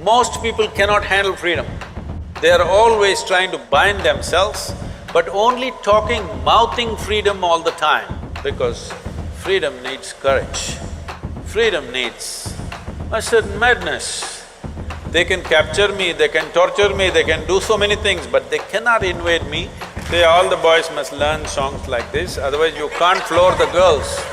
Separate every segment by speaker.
Speaker 1: Most people cannot handle freedom. They are always trying to bind themselves, but only talking, mouthing freedom all the time, because freedom needs courage. Freedom needs a certain madness. They can capture me, they can torture me, they can do so many things, but they cannot invade me. All the boys must learn songs like this, otherwise you can't floor the girls.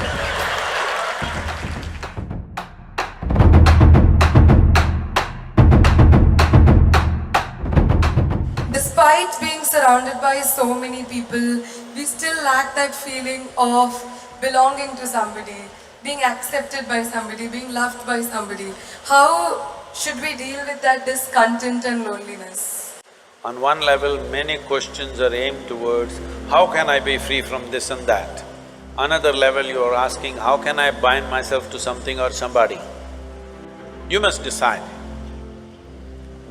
Speaker 2: Despite being surrounded by so many people, we still lack that feeling of belonging to somebody, being accepted by somebody, being loved by somebody. How should we deal with that discontent and loneliness?
Speaker 1: On one level, many questions are aimed towards, how can I be free from this and that? Another level, you are asking, how can I bind myself to something or somebody? You must decide.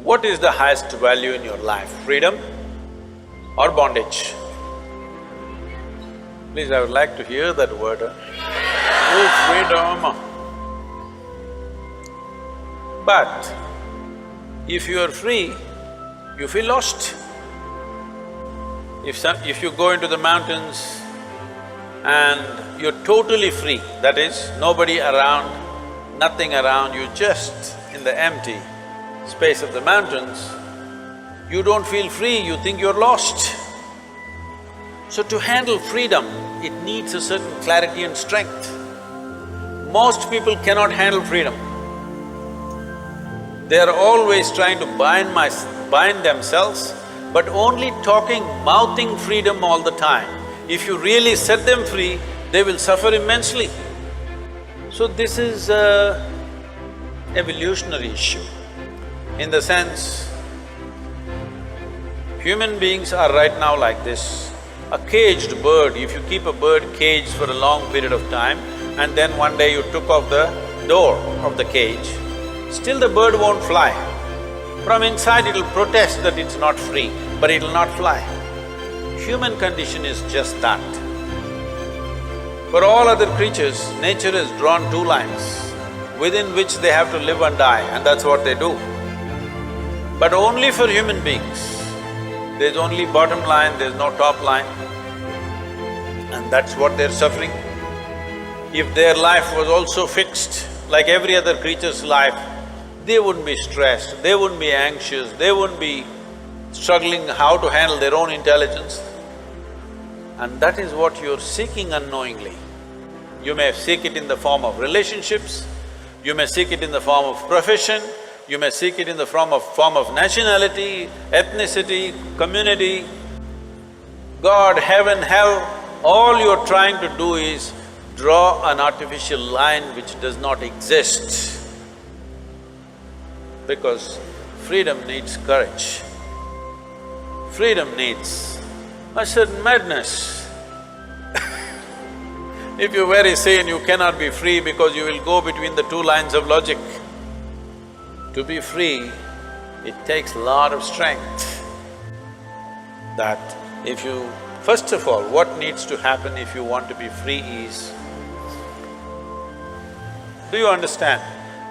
Speaker 1: What is the highest value in your life, freedom or bondage? Please, I would like to hear that word. Oh, freedom! But if you are free, you feel lost. If you go into the mountains and you're totally free, that is, nobody around, nothing around, you're just in the empty space of the mountains, you don't feel free, you think you're lost. So to handle freedom, it needs a certain clarity and strength. Most people cannot handle freedom. They are always trying to bind themselves, but only talking, mouthing freedom all the time. If you really set them free, they will suffer immensely. So this is an evolutionary issue, in the sense, human beings are right now like this. A caged bird, if you keep a bird caged for a long period of time and then one day you took off the door of the cage, still the bird won't fly. From inside it'll protest that it's not free, but it'll not fly. Human condition is just that. For all other creatures, nature has drawn two lines within which they have to live and die, and that's what they do. But only for human beings, there's only bottom line, there's no top line, and that's what they're suffering. If their life was also fixed like every other creature's life, they wouldn't be stressed, they wouldn't be anxious, they wouldn't be struggling how to handle their own intelligence. And that is what you're seeking unknowingly. You may seek it in the form of relationships, you may seek it in the form of profession, you may seek it in the form of nationality, ethnicity, community, God, heaven, hell. All you're trying to do is draw an artificial line which does not exist. Because freedom needs courage. Freedom needs a certain madness. If you're very sane, you cannot be free because you will go between the two lines of logic. To be free, it takes a lot of strength. That if you… First of all, what needs to happen if you want to be free is, do you understand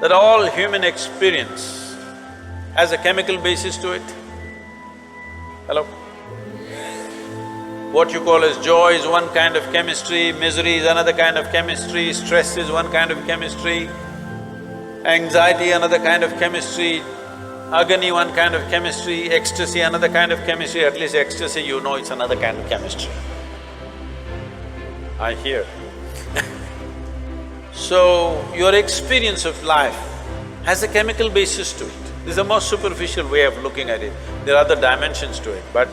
Speaker 1: that all human experience has a chemical basis to it? Hello? What you call as joy is one kind of chemistry, misery is another kind of chemistry, stress is one kind of chemistry, anxiety another kind of chemistry, agony one kind of chemistry, ecstasy another kind of chemistry. At least ecstasy, you know it's another kind of chemistry. I hear. So, your experience of life has a chemical basis to it. This is the most superficial way of looking at it. There are other dimensions to it, but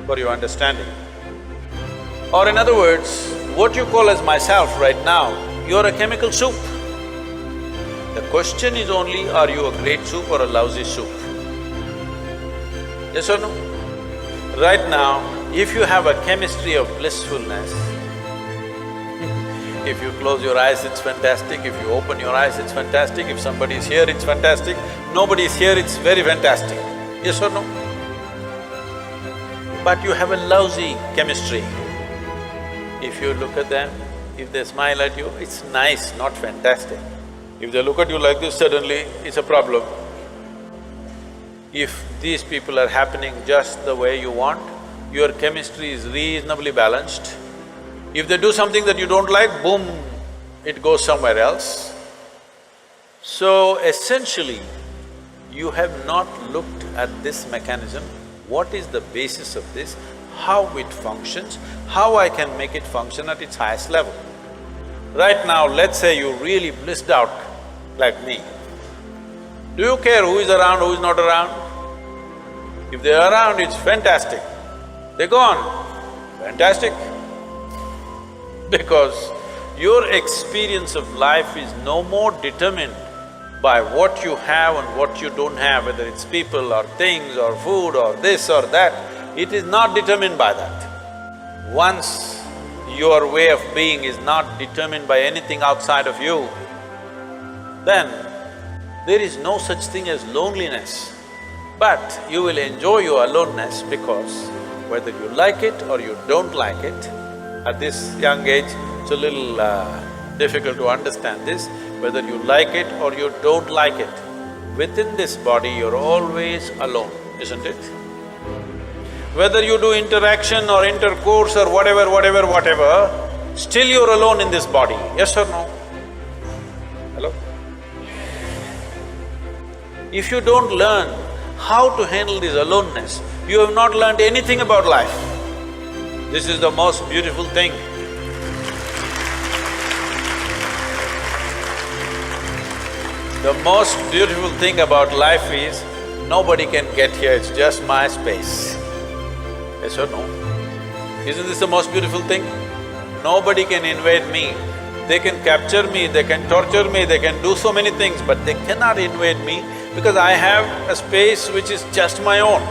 Speaker 1: for your understanding. Or in other words, what you call as myself right now, you're a chemical soup. The question is only, are you a great soup or a lousy soup? Yes or no? Right now, if you have a chemistry of blissfulness, if you close your eyes, it's fantastic, if you open your eyes, it's fantastic, if somebody is here, it's fantastic, nobody is here, it's very fantastic. Yes or no? But you have a lousy chemistry. If you look at them, if they smile at you, it's nice, not fantastic. If they look at you like this, suddenly it's a problem. If these people are happening just the way you want, your chemistry is reasonably balanced. If they do something that you don't like, boom, it goes somewhere else. So essentially, you have not looked at this mechanism, what is the basis of this, how it functions, how I can make it function at its highest level. Right now, let's say you really blissed out like me. Do you care who is around, who is not around? If they're around, it's fantastic. They're gone, fantastic. Because your experience of life is no more determined by what you have and what you don't have, whether it's people or things or food or this or that, it is not determined by that. Once your way of being is not determined by anything outside of you, then there is no such thing as loneliness. But you will enjoy your aloneness because whether you like it or you don't like it, at this young age, it's a little difficult to understand this, whether you like it or you don't like it, within this body you're always alone, isn't it? Whether you do interaction or intercourse or whatever, still you're alone in this body, yes or no? Hello? If you don't learn how to handle this aloneness, you have not learned anything about life. This is the most beautiful thing. The most beautiful thing about life is, nobody can get here, it's just my space. Yes or no? Isn't this the most beautiful thing? Nobody can invade me. They can capture me, they can torture me, they can do so many things, but they cannot invade me because I have a space which is just my own.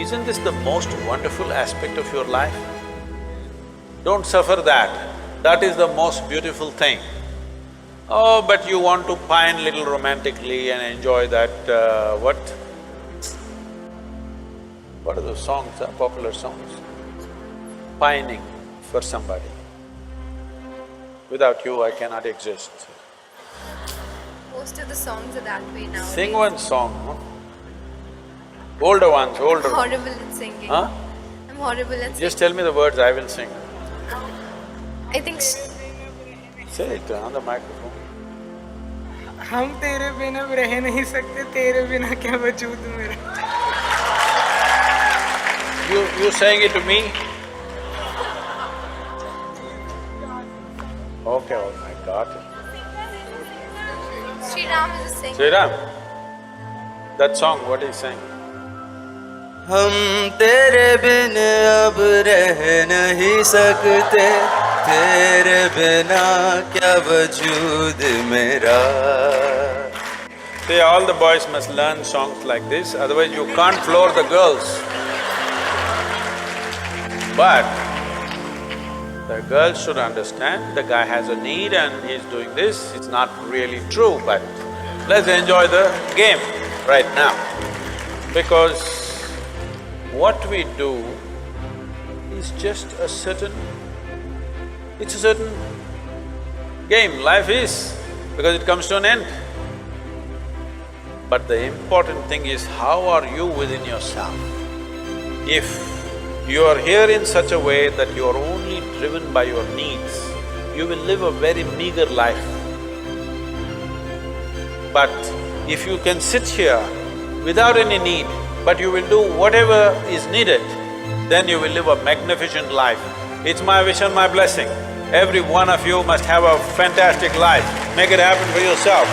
Speaker 1: Isn't this the most wonderful aspect of your life? Don't suffer that. That is the most beautiful thing. Oh, but you want to pine little romantically and enjoy that, what are those songs, popular songs? Pining for somebody. Without you, I cannot exist.
Speaker 3: Most of the songs are that way now.
Speaker 1: Sing one song, no? Older ones, older.
Speaker 3: I'm horrible at singing.
Speaker 1: Huh?
Speaker 3: I'm horrible at singing.
Speaker 1: Just tell me the words, I will sing.
Speaker 3: I think…
Speaker 1: Say it on the microphone.
Speaker 4: हम तेरे बिना रह नहीं सकते, तेरे बिना क्या वजूद मेरा।
Speaker 1: You saying it to me? Okay, all right, got it.
Speaker 3: Sri Ram is a singer.
Speaker 1: Sri Ram, that song, what is he saying?
Speaker 5: हम तेरे बिन अब रह नहीं सकते, तेरे बिना क्या वजूद मेरा।
Speaker 1: See, all the boys must learn songs like this, otherwise you can't floor the girls. But the girls should understand, the guy has a need and he's doing this, it's not really true, but let's enjoy the game right now. Because what we do is just a certain… it's a certain game, life is, because it comes to an end. But the important thing is, how are you within yourself? If you are here in such a way that you are only driven by your needs, you will live a very meager life. But if you can sit here without any need, but you will do whatever is needed, then you will live a magnificent life. It's my wish and my blessing. Every one of you must have a fantastic life. Make it happen for yourself.